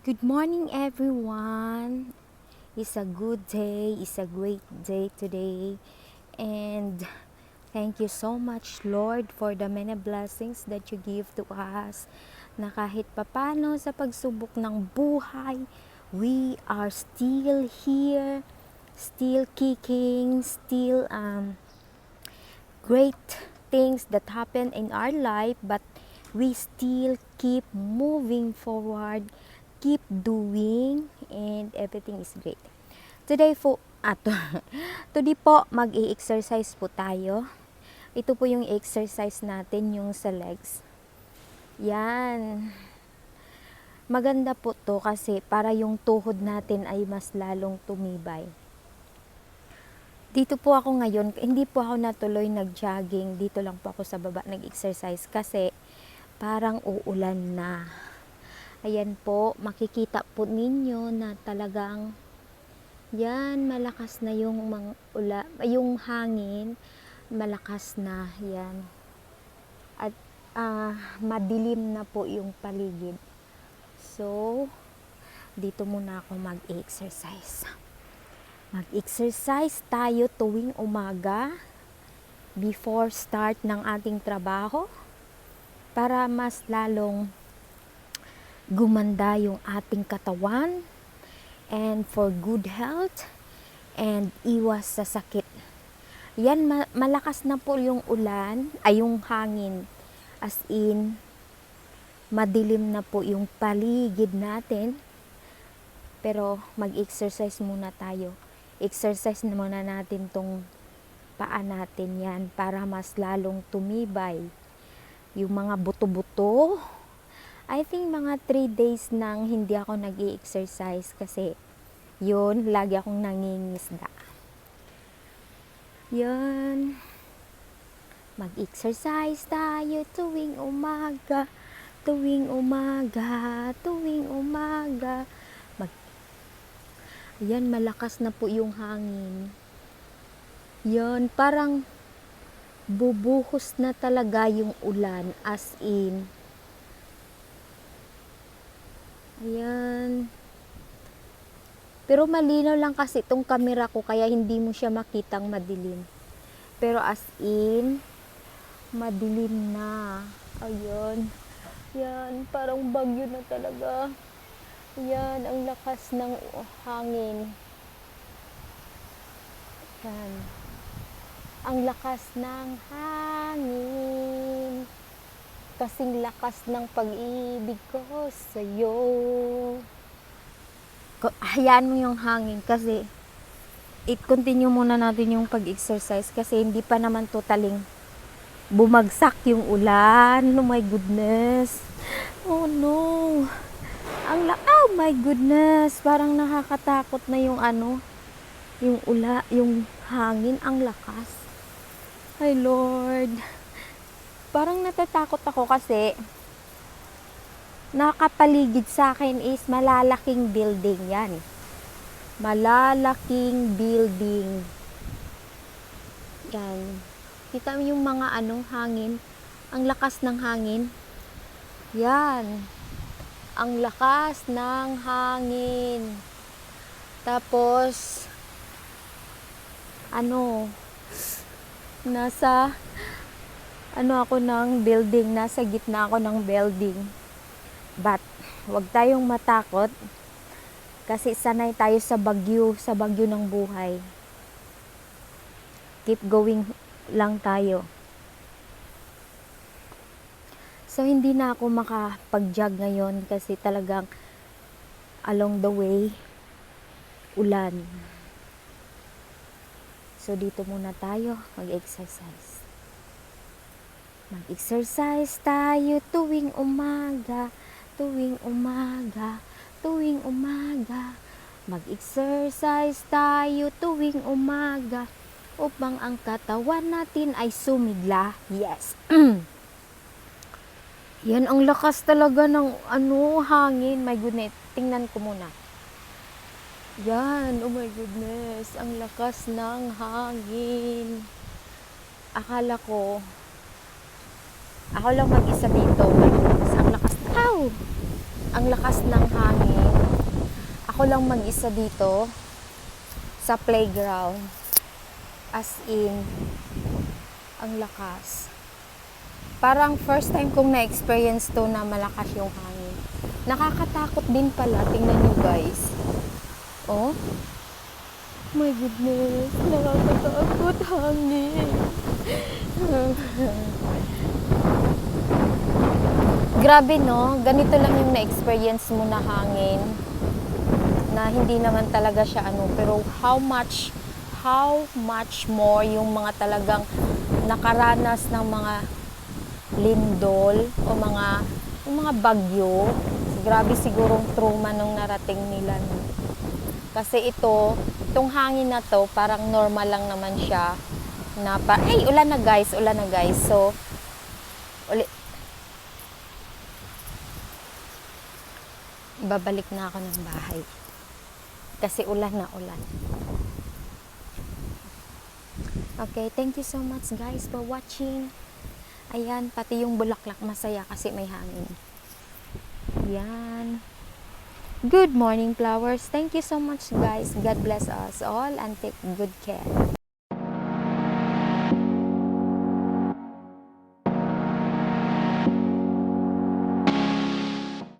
Good morning, everyone. It's a good day. It's a great day today. And thank you so much, Lord, for the many blessings that you give to us. Na kahit papano sa pagsubok ng buhay, we are still here, still kicking, still great things that happen in our life, but we still keep moving forward, keep doing, and everything is great. Today po, mag-i-exercise po tayo. Ito po yung exercise natin, yung sa legs. Yan. Maganda po to kasi para yung tuhod natin ay mas lalong tumibay. Dito po ako ngayon, hindi po ako natuloy nag-jogging. Dito lang po ako sa baba nag-exercise kasi parang uulan na. Ayan po, makikita po ninyo na talagang yan, malakas na yung yung hangin, malakas na yan. At madilim na po yung paligid. So, dito muna ako mag-exercise. Mag-exercise tayo tuwing umaga before start ng ating trabaho para mas lalong gumanda yung ating katawan and for good health and iwas sa sakit. Yan, malakas na po yung ulan, ay yung hangin, as in madilim na po yung paligid natin, pero mag-exercise muna tayo. Exercise na muna natin tong paa natin yan para mas lalong tumibay yung mga buto-buto. I think mga 3 days nang hindi ako nag-i-exercise kasi yun, lagi akong nangingisda. Yan. Mag-exercise tayo tuwing umaga, tuwing umaga, tuwing umaga. Yan, malakas na po yung hangin. Yan, parang bubuhos na talaga yung ulan, as in. Ayan. Pero malinaw lang kasi itong camera ko kaya hindi mo siya makitang madilim. Pero as in, madilim na. Ayan. Yan, parang bagyo na talaga. Yan, ang lakas ng hangin. Yan. Ang lakas ng hangin. Kasing lakas ng pag-ibig ko sa'yo. Hayaan mo yung hangin kasi i-continue muna natin yung pag-exercise kasi hindi pa naman totaling bumagsak yung ulan. Oh my goodness. Oh no. Oh my goodness. Parang nakakatakot na yung yung hangin, ang lakas. Ay Lord. Parang natatakot ako kasi nakapaligid sa akin is malalaking building yan. Malalaking building. Yan. Kita mo yung mga hangin. Ang lakas ng hangin. Yan. Ang lakas ng hangin. Tapos, nasa ako ng building, nasa gitna ako ng building. But, wag tayong matakot kasi sanay tayo sa bagyo ng buhay. Keep going lang tayo. So, hindi na ako makapag-jog ngayon kasi talagang along the way, ulan. So, dito muna tayo mag-exercise. Mag-exercise tayo tuwing umaga, tuwing umaga, tuwing umaga. Mag-exercise tayo tuwing umaga upang ang katawan natin ay sumigla. Yes. Yan, ang lakas talaga ng hangin. My goodness, tingnan ko muna. Yan, oh my goodness, ang lakas ng hangin. Akala ko, ako lang mag-isa dito. Ang lakas. Ow! ang lakas ng hangin. Ako lang mag-isa dito sa playground. As in, ang lakas. Parang first time kong na-experience to na malakas yung hangin. Nakakatakot din pala. Tingnan nyo guys. Oh. My goodness. Nakakatakot hangin. Grabe no. Ganito lang yung na-experience mo na hangin. Na hindi naman talaga siya ano. Pero how much more yung mga talagang nakaranas ng mga lindol o yung mga bagyo. Grabe sigurong trauma nung narating nila. No? Kasi itong hangin na to, parang normal lang naman siya. Ay, ulan na guys. So, babalik na ako ng bahay. Kasi ulan na ulan. Okay, thank you so much guys for watching. Ayan, pati yung bulaklak masaya kasi may hangin. Yan. Good morning flowers. Thank you so much guys. God bless us all and take good care.